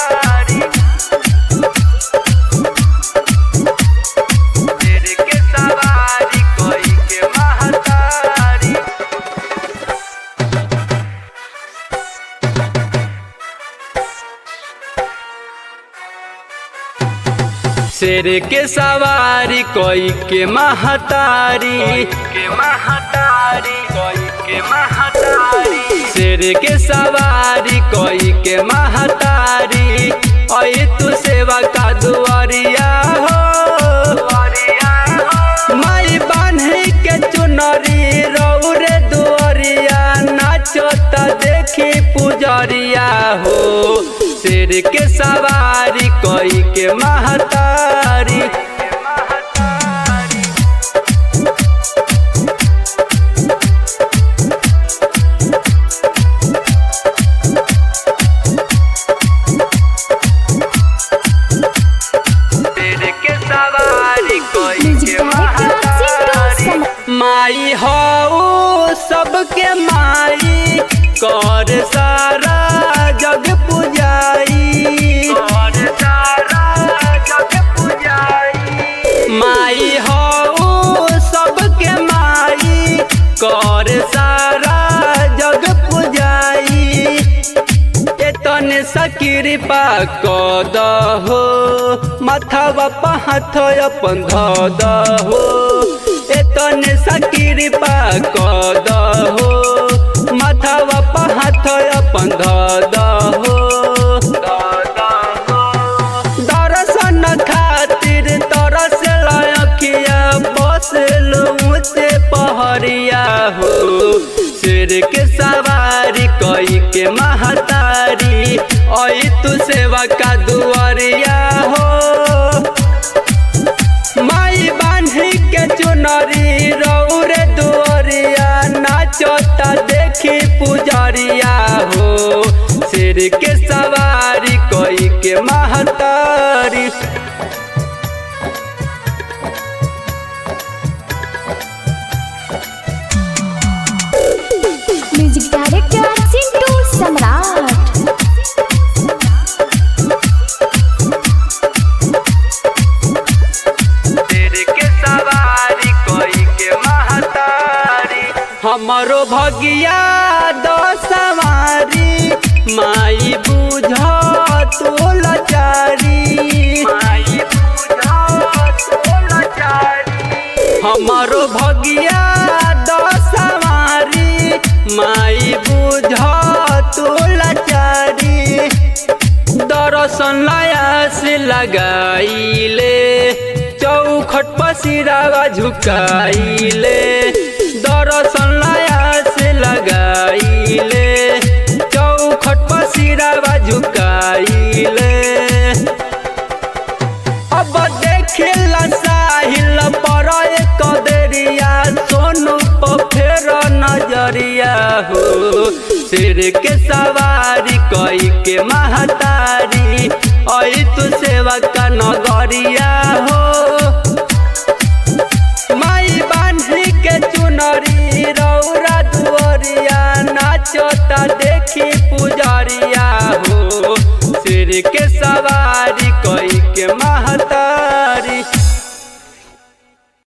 महतारी, शेर के सवारी कोई के महतारी। शेर के सवारी कोई के महतारी, के महतारी कोई के महतारी, शेर के सवारी कोई के महतारी। ओए तू सेवा का दुआरिया हो, माई बान्ही के चुनरी रौरे दुआरिया, नाचो त देखी पुजरिया हो। शेर के सवारी कोई के महतारी, शेर के सवारी कोई के महतारी। माई हो सबके माई, कर सारा जग पुजाई, कर सारा जग पुजाई। माई हो सबके माई, कर सारा जग पुजाई। एतने कृपा कद हो, माथवा पहाथ अपन धद हो। एतने कृपा कद हो, माथवा पहाथ अपन धद हो। दर्शन खातिर तरस लखिया, बसल ऊँचे पहरिया हो। शेर के सवारी कोई के महतारी, ओए तू सेवा का दुआरिया हो। माई बान्ही के चुनरी रौरे दुआरिया, नाचो त देखी पुजरिया हो। शेर के सवारी कोई के महतारी। म्यूजिक डायरेक्टर चिंटू सम्राट। शेर के सवारी कोई के महतारी, हमरो भगिया दो सवारी। माई बुझ तू लाचारी, माई बुझ तू लाचारी। हमरो भगिया दो सवारी, माई बुझ तू लाचारी। दर्शन लायास लगाइले, चौखट पसिरावा झुकाइले। दर्शन लायास लगाइले, चौखट पसिरावा झुकाइले। अब देखेला साहिल पर कदरिया, सोनू पर फेर नजरिया हो। शेर के सवारी कोई के महतारी, ओए तू सेवा का नगरिया हो। माई बान्ही के चुनरी रौरा दुआरिया, नाचो त देखी पुजरिया हो। शेर के सवारी कोई के महतारी।